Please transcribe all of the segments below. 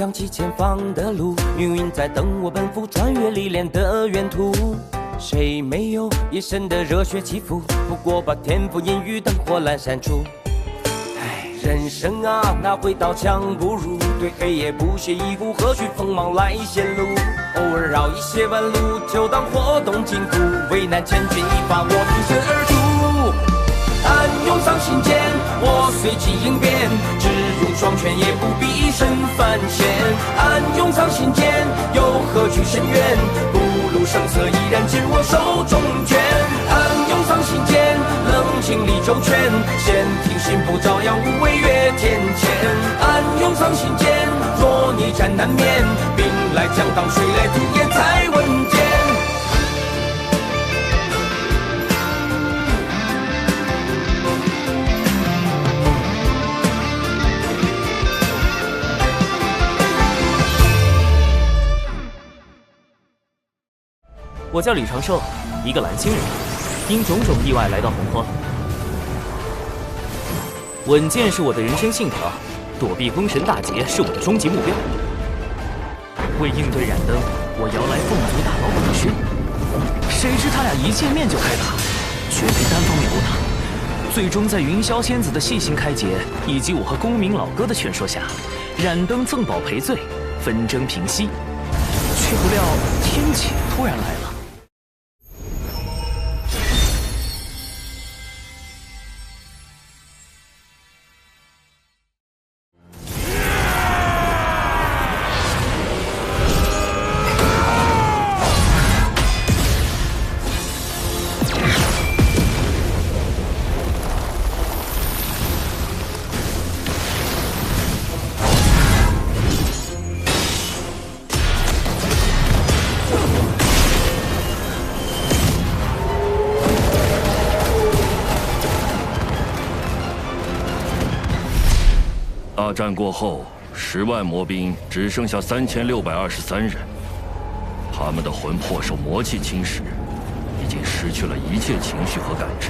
扬起前方的路，命运在等我奔赴穿越历练的远途。谁没有一身的热血起伏？不过把天赋阴雨灯火阑珊处。人生啊，哪会刀枪不入？对黑夜不屑一顾，何须锋芒来显露？偶尔绕一些弯路，就当活动筋骨。为难千钧一发，我挺身而出。暗涌上心间，我随机应变，只用双拳也不必一身凡险。暗涌上心间，又何惧深渊？不露声色，依然紧握手中拳。暗涌上心间，冷静理周全，闲庭信步，照样无畏越天堑。暗涌上心间，若逆战难免，兵来将挡，水来土掩才稳健。我叫李长寿，一个蓝星人，因种种意外来到洪荒。稳健是我的人生信条，躲避封神大劫是我的终极目标。为应对冉登，我摇来凤族大佬李轩，谁知他俩一见面就开打，绝非单方面殴打。最终在云霄仙子的细心开解，以及我和公明老哥的劝说下，冉登赠宝赔罪，纷争平息。却不料天启突然来了。大战过后，10万魔兵只剩下3623人，他们的魂魄受魔气侵蚀，已经失去了一切情绪和感知，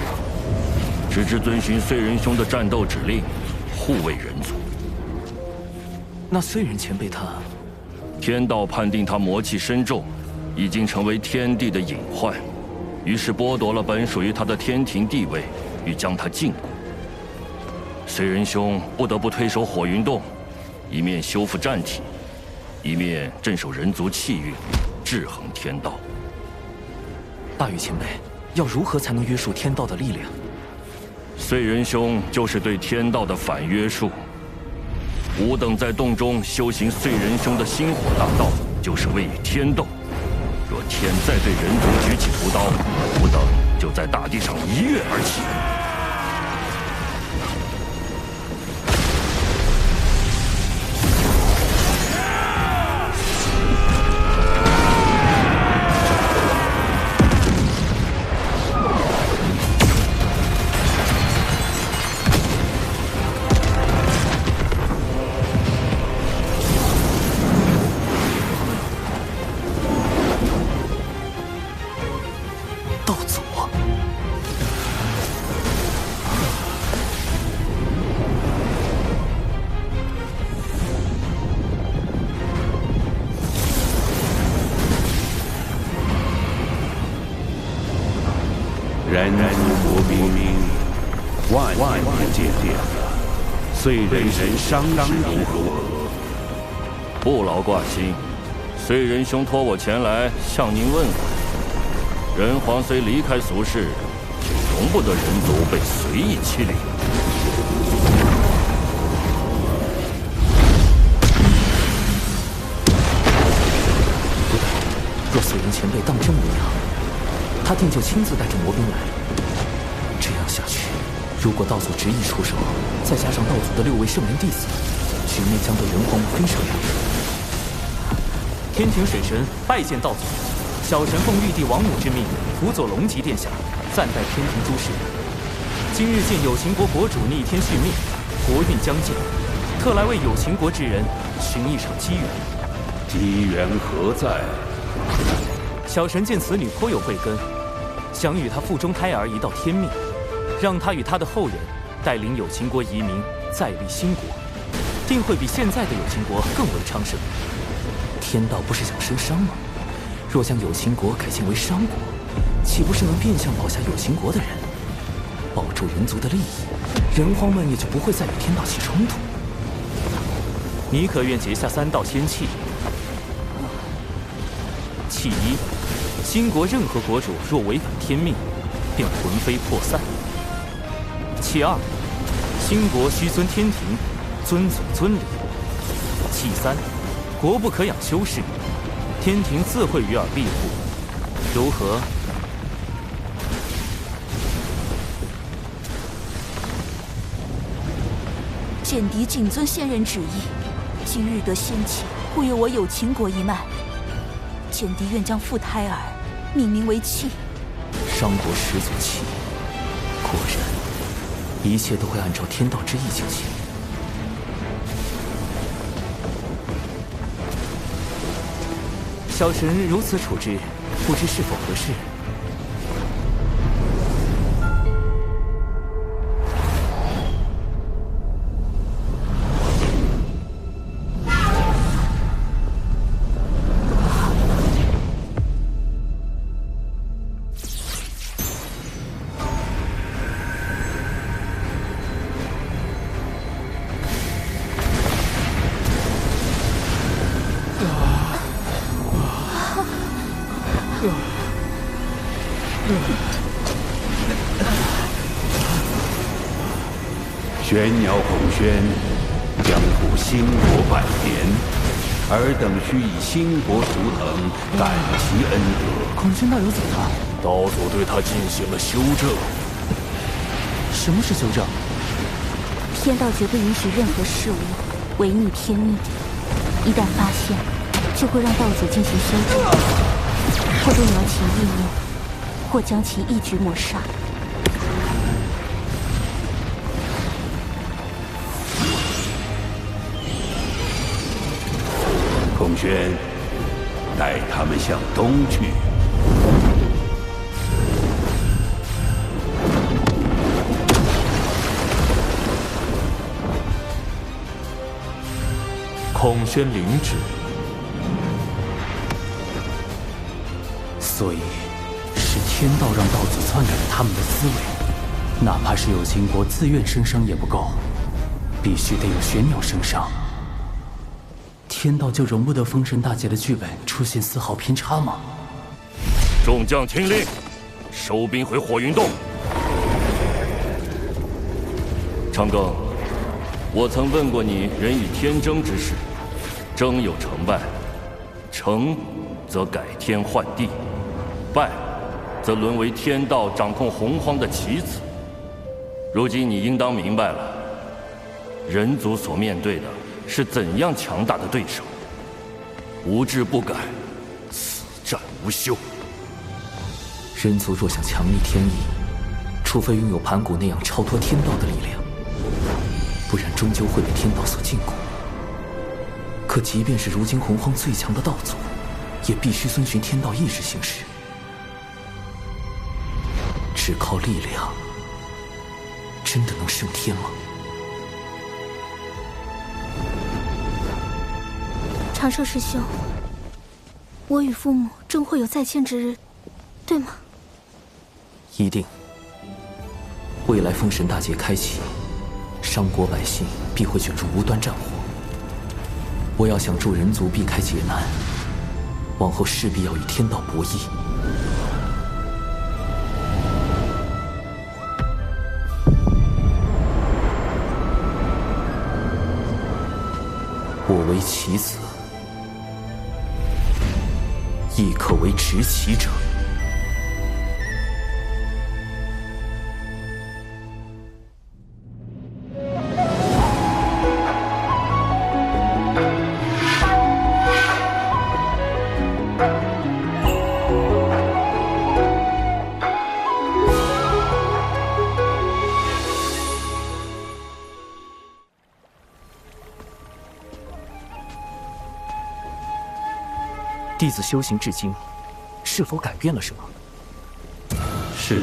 只知遵循燧人兄的战斗指令，护卫人族。那燧人前辈他，天道判定他魔气深重，已经成为天地的隐患，于是剥夺了本属于他的天庭地位，欲将他禁锢。燧人兄不得不退守火云洞，一面修复战体，一面镇守人族气运，制衡天道。大禹前辈，要如何才能约束天道的力量？燧人兄就是对天道的反约束。吾等在洞中修行燧人兄的星火大道，就是为与天斗。若天再对人族举起屠刀，吾等就在大地上一跃而起。人族魔兵，万年见面了，燧人伤势如何？不劳挂心，燧人兄托我前来向您问候。人皇虽离开俗世，却容不得人族被随意欺凌。不对，若燧人前辈当真无恙，他定就亲自带着魔兵来。这样下去，如果道祖执意出手，再加上道祖的6位圣人弟子，局面将对人皇无非手呀。天庭水神拜见道祖，小神奉玉帝王母之命，辅佐龙吉殿下，暂代天庭诸事。今日见有情国国主逆天续命，国运将尽，特来为有情国之人寻一场机缘。机缘何在？小神见此女颇有慧根，想与她腹中胎儿一道天命，让她与她的后人带领有情国移民，再立新国。定会比现在的有情国更为昌盛。天道不是想生商吗？若将有情国改建为商国，岂不是能变相保下有情国的人，保住人族的利益？人荒们也就不会再与天道起冲突。你可愿结下3道仙契？契一：新国任何国主若违反天命，便魂飞魄散。契2：新国须遵天庭，遵祖遵礼。契3：国不可养修士，天庭自会与尔庇护。如何？简狄谨遵先人旨意，今日得仙契，护佑我有情国一脉。简狄愿将复胎儿命名为契。商国始祖契，果然，一切都会按照天道之意进行。小臣如此处置，不知是否合适？玄鸟孔宣将赴兴国百年，尔等须以兴国图腾感其恩德。孔宣道友怎么了？道祖对他进行了修正。什么是修正？天道绝不允许任何事物违逆天命，一旦发现，就会让道祖进行修正，或动摇其意念，或将其一举抹杀。孔宣，带他们向东去。孔宣领旨。所以，是天道让道祖篡改了他们的思维，哪怕是有情国自愿生商也不够，必须得有玄鸟生商。天道就容不得封神大劫的剧本出现丝毫偏差吗？众将听令，收兵回火云洞。长庚，我曾问过你，人以天争之事，争有成败，成则改天换地，败则沦为天道掌控洪荒的棋子。如今你应当明白了，人族所面对的是怎样强大的对手，无志不改，此战无休。人族若想强逆天意，除非拥有盘古那样超脱天道的力量，不然终究会被天道所禁锢。可即便是如今洪荒最强的道祖，也必须遵循天道意志行事。只靠力量，真的能胜天吗？长寿师兄，我与父母终会有再见之日，对吗？一定。未来封神大劫开启，商国百姓必会卷入无端战火。我要想助人族避开劫难，往后势必要与天道博弈。我为棋子，亦可为执棋者。弟子修行至今，是否改变了什么？是。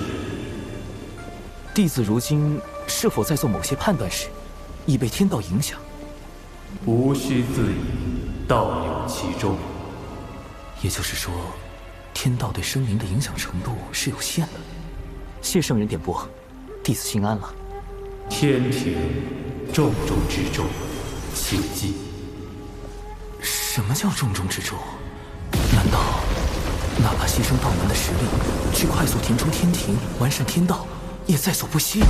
弟子如今是否在做某些判断时，已被天道影响？无需自疑，道有其中。也就是说，天道对生灵的影响程度是有限的。谢圣人点拨，弟子心安了。天庭重中之重，请记。什么叫重中之重？难道哪怕牺牲道门的实力，去快速填充天庭、完善天道，也在所不惜？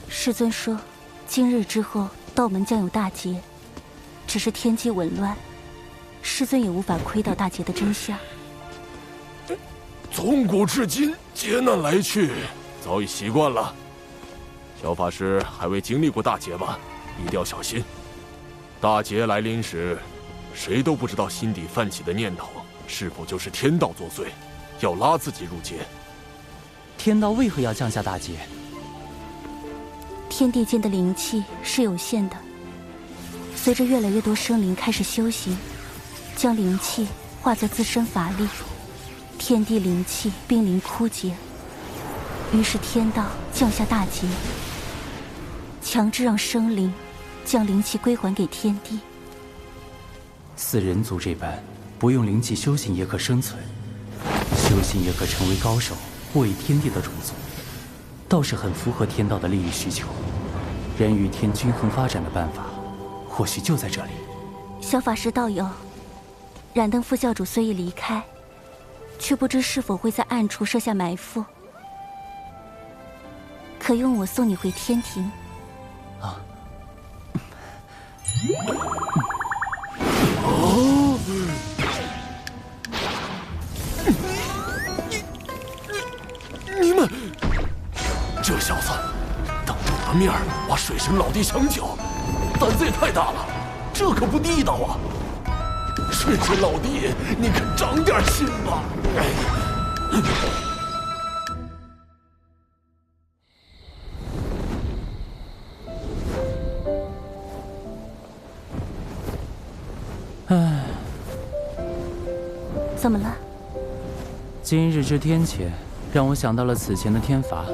师尊说，今日之后道门将有大劫，只是天机紊乱，师尊也无法窥到大劫的真相。从古至今，劫难来去，早已习惯了。小法师还未经历过大劫吧？一定要小心。大劫来临时，谁都不知道心底泛起的念头是否就是天道作祟，要拉自己入劫。天道为何要降下大劫？天地间的灵气是有限的，随着越来越多生灵开始修行，将灵气化作自身法力，天地灵气濒临枯竭，于是天道降下大劫，强制让生灵将灵气归还给天地。似人族这般，不用灵气修行也可生存，修行也可成为高手，护卫天地的种族，倒是很符合天道的利益需求。人与天均衡发展的办法，或许就在这里。小法师道友，燃灯副教主虽已离开，却不知是否会在暗处设下埋伏，可用我送你回天庭。啊！哦！你们这小子，当着我的面把水神老弟相救，胆子也太大了，这可不地道啊！水神老弟，你可长点心吧！唉，怎么了？今日之天谴，让我想到了此前的天罚。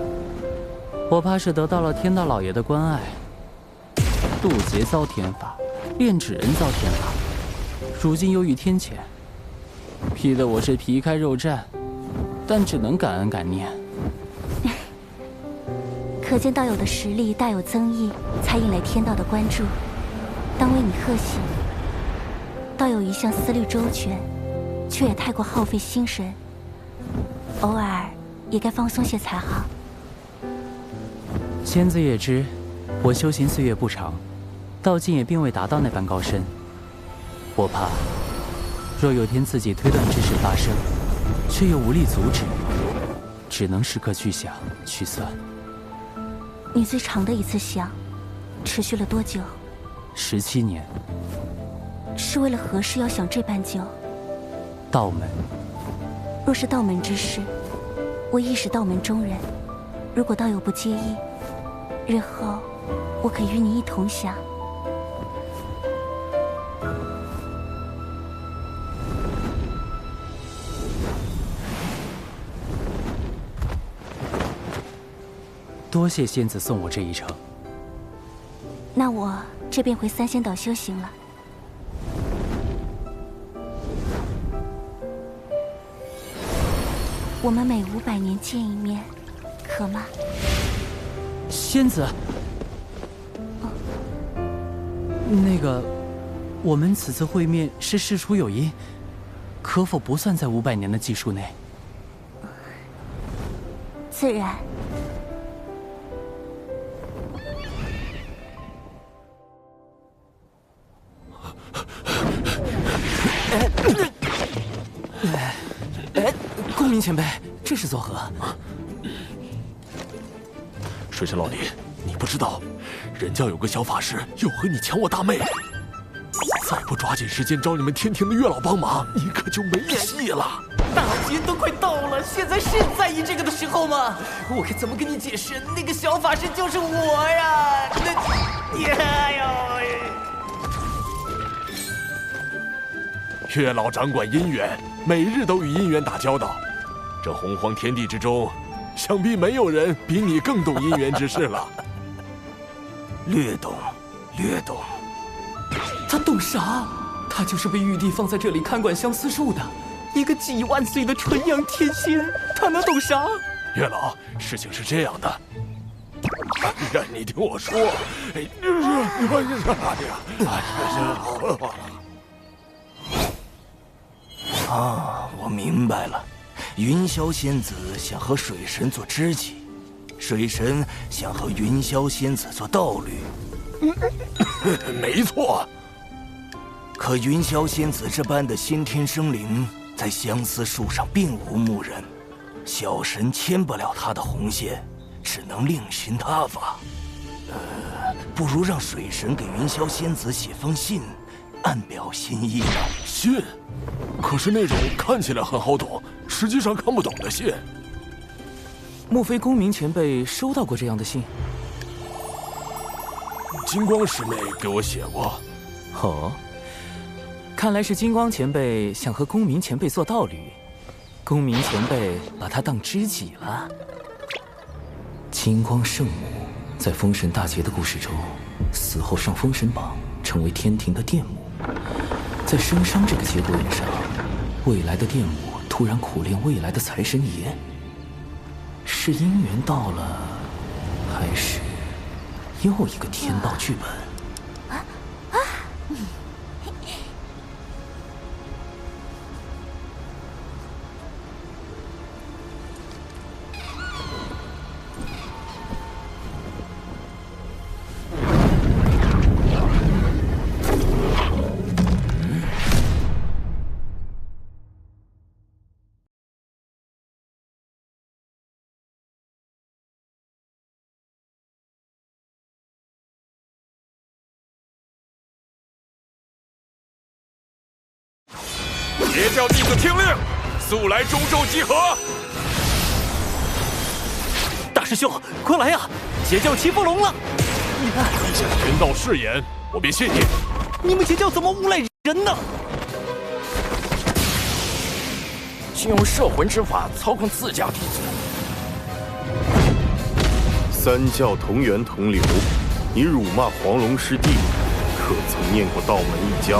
我怕是得到了天道老爷的关爱。渡劫遭天罚，炼纸人遭天罚，如今又遇天谴，批得我是皮开肉绽，但只能感恩感念。可见道友的实力大有增益，才引来天道的关注，当为你贺喜。道友一向思虑周全，却也太过耗费心神，偶尔也该放松些才好。仙子也知，我修行岁月不长，到今也并未达到那般高深。我怕，若有天自己推断之事发生，却又无力阻止，只能时刻去想去算。你最长的一次想，持续了多久？17年。是为了何事要想这般久？道门。若是道门之事，我亦是道门中人。如果道友不介意，日后我可与你一同想。多谢仙子送我这一程。那我这便回三仙岛修行了。我们每500年见一面，可吗？仙子，那个，我们此次会面是事出有因，可否不算在500年的计数内？自然。公明前辈，这是作何？水神老弟，你不知道，人家有个小法师又和你抢我大妹，再不抓紧时间找你们天庭的月老帮忙，你可就没戏了。大劫都快到了，现在是在意这个的时候吗？我该怎么跟你解释？那个小法师就是我呀！月老掌管姻缘，每日都与姻缘打交道。这洪荒天地之中，想必没有人比你更懂姻缘之事了。略懂，略懂。他懂啥？他就是被玉帝放在这里看管相思树的，一个几万岁的纯阳天仙，他能懂啥？月老，事情是这样的，让你听我说。啊，我明白了。云霄仙子想和水神做知己，水神想和云霄仙子做道侣。没错。可云霄仙子这般的先天生灵，在相思树上并无牧人，小神牵不了她的红线，只能另寻他法。不如让水神给云霄仙子写封信，暗表心意呢。信？可是那种看起来很好懂，实际上看不懂的信。莫非公明前辈收到过这样的信？金光师妹给我写过。哦，看来是金光前辈想和公明前辈做道侣，公明前辈把他当知己了。金光圣母在封神大劫的故事中，死后上封神榜，成为天庭的殿母。在生商这个节骨眼上，未来的殿母突然苦练未来的财神爷，是姻缘到了，还是又一个天道剧本？邪教弟子听令，速来中州集合！大师兄，快来呀！邪教欺负龙了！你想天道誓言，我便信你。你们邪教怎么诬赖人呢？竟用摄魂之法操控自家弟子。三教同源同流，你辱骂黄龙师弟，可曾念过道门一家？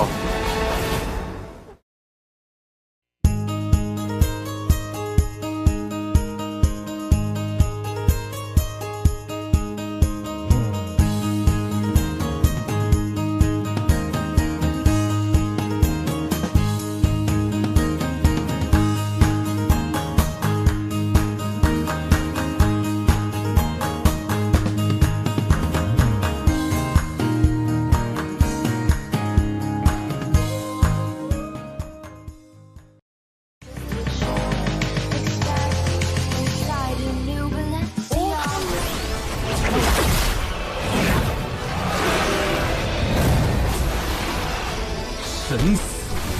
神死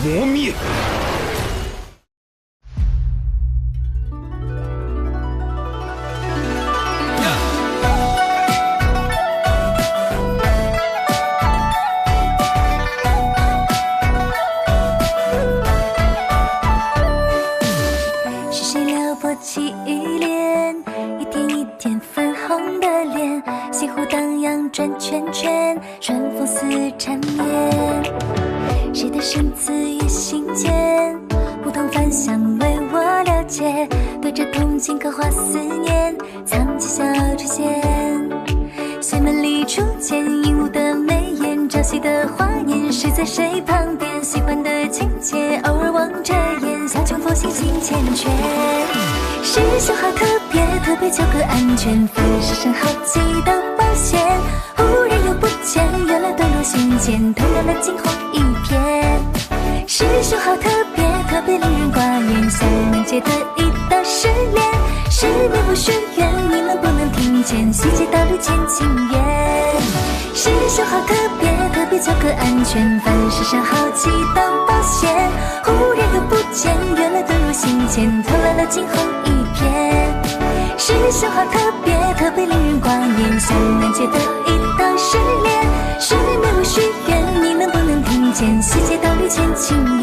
魔灭。是谁撩拨起依恋，一天一天粉红的脸，西湖荡漾转圈圈，春风似缠绵。谁的生字也心间，不同凡响为我了解，对着铜镜刻画思念，藏起小垂涎。西门里初见鹦鹉的眉眼，朝夕的华年，谁在谁旁边？喜欢的情节，偶尔望着眼，小穷佛心心缱绻。师兄好特别，特别求个安全，粉饰上好奇的冒险。忽然又不见，原来遁入心间，透亮了惊鸿一瞥。师兄好特别，特别令人挂念，像人界的一道誓言。是面不许愿，你能不能听见？细节道理见情缘。师兄好特别，特别求个安全，凡事上好奇当保险。忽然又不见，原来遁入心间，透来了惊鸿一瞥。师兄好特别，特别令人挂念，像人界的一道誓言。是面不许愿，你能不能听见？细节道理见情缘。